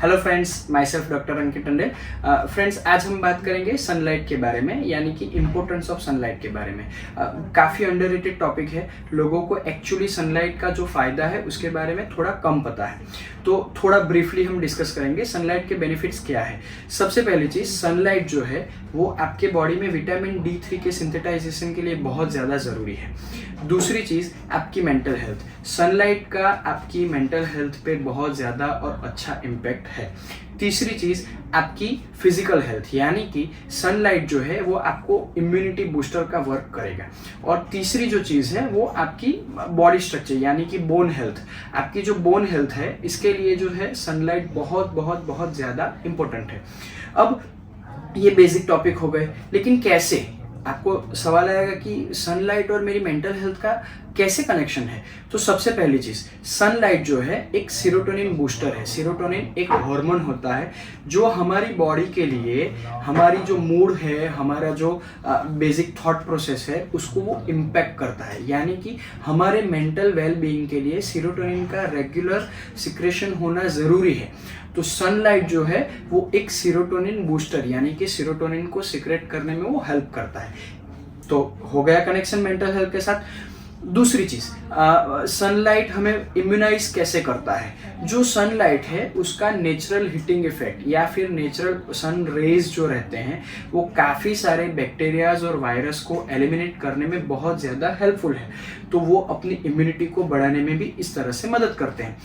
Hello friends, myself doctor Ankit Tande. Friends, आज हम बात करेंगे सनलाइट के बारे में, यानी कि इम्पोर्टेंस ऑफ सनलाइट के बारे में। काफ़ी अंडररेटेड टॉपिक है। लोगों को एक्चुअली सनलाइट का जो फ़ायदा है उसके बारे में थोड़ा कम पता है, तो थोड़ा ब्रीफली हम डिस्कस करेंगे सनलाइट के बेनिफिट्स क्या है। सबसे पहली चीज़, सनलाइट जो है वो आपके बॉडी में विटामिन D3 के सिंथेटाइजेशन के लिए बहुत ज़्यादा ज़रूरी है। दूसरी चीज़, आपकी मेंटल हेल्थ। सनलाइट का आपकी मेंटल हेल्थ पे बहुत ज़्यादा और अच्छा इम्पैक्ट है। तीसरी चीज़, आपकी फिजिकल हेल्थ, यानी कि सनलाइट जो है वो आपको इम्यूनिटी बूस्टर का वर्क करेगा। और तीसरी जो चीज़ है वो आपकी बॉडी स्ट्रक्चर, यानी कि बोन हेल्थ। आपकी जो बोन हेल्थ है इसके लिए जो है सनलाइट बहुत बहुत बहुत ज़्यादा इम्पोर्टेंट है। अब ये बेसिक टॉपिक हो गए, लेकिन कैसे? आपको सवाल आएगा कि सनलाइट और मेरी मेंटल हेल्थ का कैसे कनेक्शन है। तो सबसे पहली चीज़, सनलाइट जो है एक सीरोटोनिन बूस्टर है। सीरोटोनिन एक हार्मोन होता है जो हमारी बॉडी के लिए, हमारी जो मूड है, हमारा जो बेसिक थॉट प्रोसेस है, उसको वो इम्पैक्ट करता है। यानी कि हमारे मेंटल वेल बीइंग के लिए सीरोटोनिन का रेगुलर सिक्रेशन होना ज़रूरी है। तो सनलाइट जो है वो एक सीरोटोनिन बूस्टर, यानी कि सीरोटोनिन को सिक्रेट करने में वो हेल्प करता है। तो हो गया कनेक्शन मेंटल हेल्थ के साथ। दूसरी चीज़, सनलाइट हमें इम्यूनाइज कैसे करता है। जो सनलाइट है उसका नेचुरल हीटिंग इफेक्ट या फिर नेचुरल सन रेज जो रहते हैं वो काफ़ी सारे बैक्टीरियाज और वायरस को एलिमिनेट करने में बहुत ज़्यादा हेल्पफुल है। तो वो अपनी इम्यूनिटी को बढ़ाने में भी इस तरह से मदद करते हैं।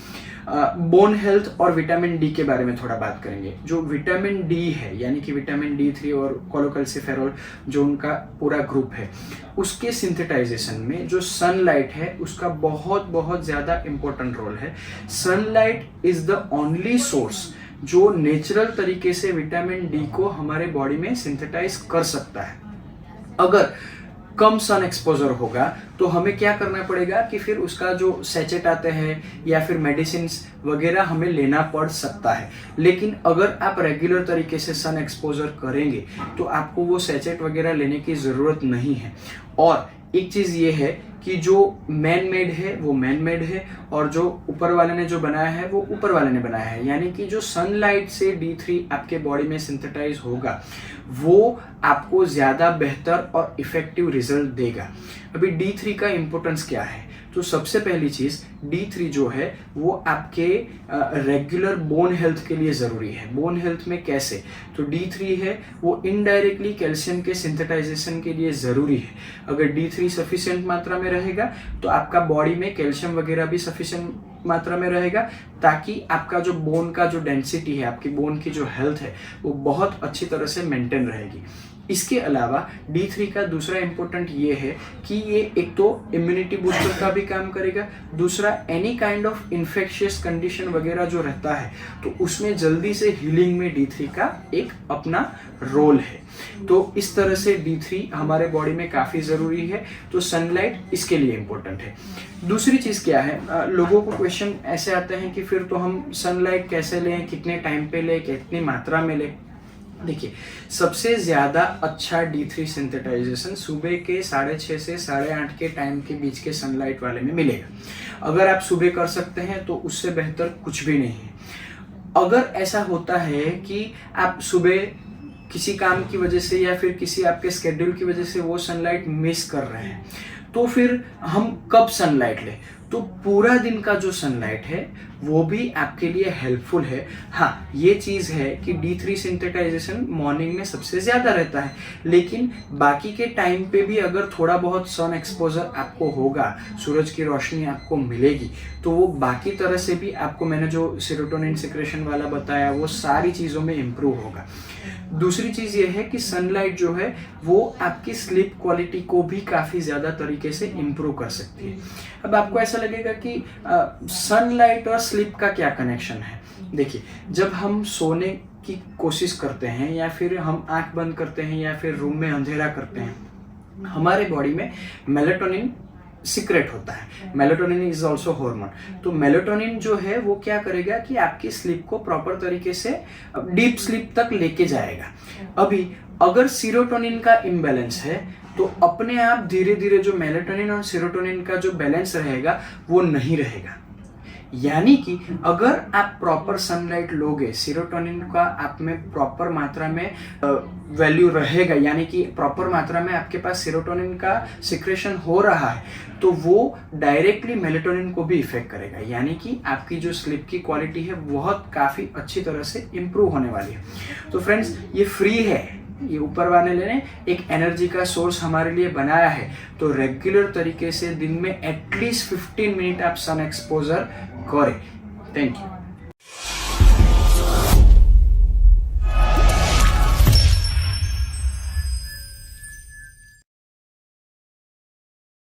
बोन हेल्थ और विटामिन डी के बारे में थोड़ा बात करेंगे। जो विटामिन डी है, यानी कि विटामिन D3 और कोलोकैल्सिफेरॉल, जो उनका पूरा ग्रुप है, उसके सिंथेटाइजेशन में जो सनलाइट है उसका बहुत बहुत ज़्यादा इम्पोर्टेंट रोल है। Sunlight is the only source जो नेचुरल तरीके से विटामिन डी को हमारे बॉडी में सिंथेटाइज कर सकता है। अगर कम सन एक्सपोजर होगा तो हमें क्या करना पड़ेगा कि फिर उसका जो सैचेट आते हैं या फिर मेडिसिन वगैरह हमें लेना पड़ सकता है। लेकिन अगर आप रेगुलर तरीके से सन एक्सपोजर करेंगे तो आपको वो सैचेट वगैरह लेने की ज़रूरत नहीं है। और एक चीज़ ये है कि जो मैन मेड है वो मैन मेड है, और जो ऊपर वाले ने जो बनाया है वो ऊपर वाले ने बनाया है। यानी कि जो सनलाइट से D3 आपके बॉडी में सिंथेटाइज होगा वो आपको ज़्यादा बेहतर और इफ़ेक्टिव रिजल्ट देगा। अभी D3 का इम्पोर्टेंस क्या है? तो सबसे पहली चीज़, D3 जो है वो आपके रेगुलर बोन हेल्थ के लिए ज़रूरी है। बोन हेल्थ में कैसे? तो D3 है वो इनडायरेक्टली कैल्शियम के सिंथेटाइजेशन के लिए ज़रूरी है। अगर D3 सफिशिएंट मात्रा में रहेगा तो आपका बॉडी में कैल्शियम वगैरह भी सफिशिएंट मात्रा में रहेगा, ताकि आपका जो बोन का जो डेंसिटी है, आपकी बोन की जो हेल्थ है वो बहुत अच्छी तरह से मेंटेन रहेगी। इसके अलावा D3 का दूसरा इम्पोर्टेंट ये है कि ये एक तो इम्यूनिटी बूस्टर का भी काम करेगा, दूसरा any kind of infectious condition वगैरह जो रहता है तो उसमें जल्दी से हीलिंग में D3 का एक अपना रोल है। तो इस तरह से D3 हमारे बॉडी में काफ़ी ज़रूरी है। तो सनलाइट इसके लिए इम्पोर्टेंट है। दूसरी चीज़ क्या है, लोगों को क्वेश्चन ऐसे आते हैं कि फिर तो हम सनलाइट कैसे लें, कितने टाइम पे लें, कितनी मात्रा में लें। देखिए, सबसे ज़्यादा अच्छा D3 सिंथेटाइजेशन सुबह के 6:30 से 8:30 के टाइम के बीच के सनलाइट वाले में मिलेगा। अगर आप सुबह कर सकते हैं तो उससे बेहतर कुछ भी नहीं है। अगर ऐसा होता है कि आप सुबह किसी काम की वजह से या फिर किसी आपके स्केड्यूल की वजह से वो सनलाइट मिस कर रहे हैं, तो फिर हम कब सनलाइट लें? तो पूरा दिन का जो सनलाइट है वो भी आपके लिए हेल्पफुल है। हाँ, ये चीज़ है कि D3 सिंथेटाइजेशन मॉर्निंग में सबसे ज़्यादा रहता है, लेकिन बाकी के टाइम पे भी अगर थोड़ा बहुत सन एक्सपोजर आपको होगा, सूरज की रोशनी आपको मिलेगी, तो वो बाकी तरह से भी आपको, मैंने जो सेरोटोनिन सिक्रेशन वाला बताया, वो सारी चीज़ों में इम्प्रूव होगा। दूसरी चीज़ ये है कि सनलाइट जो है वो आपकी स्लीप क्वालिटी को भी काफ़ी ज़्यादा तरीके से इम्प्रूव कर सकती है। अब आपको ऐसा लगेगा कि सनलाइट और स्लीप का क्या कनेक्शन है। देखिए, जब हम सोने की कोशिश करते हैं या फिर हम आंख बंद करते हैं या फिर रूम में अंधेरा करते हैं, हमारे बॉडी में मेलाटोनिन सीक्रेट होता है। Melatonin is also hormone. तो मेलाटोनिन जो है वो क्या करेगा कि आपकी स्लीप को प्रॉपर तरीके से डीप स्लीप तक लेके जाएगा। अभी अगर सीरोटोनिन का इम्बैलेंस है तो अपने आप धीरे धीरे जो मेलाटोनिन और सीरोटोनिन का जो बैलेंस रहेगा वो नहीं रहेगा। यानी कि अगर आप प्रॉपर सनलाइट लोगे, सेरोटोनिन का आप में प्रॉपर मात्रा में वैल्यू रहेगा, यानी कि प्रॉपर मात्रा में आपके पास सेरोटोनिन का सिक्रेशन हो रहा है, तो वो डायरेक्टली मेलेटोनिन को भी इफेक्ट करेगा, यानी कि आपकी जो स्लीप की क्वालिटी है बहुत काफ़ी अच्छी तरह से इम्प्रूव होने वाली है। तो फ्रेंड्स, ये फ्री है, ये ऊपर वाले ने एक एनर्जी का सोर्स हमारे लिए बनाया है। तो रेगुलर तरीके से दिन में एटलीस्ट 15 मिनट आप सन एक्सपोजर करें। Thank you.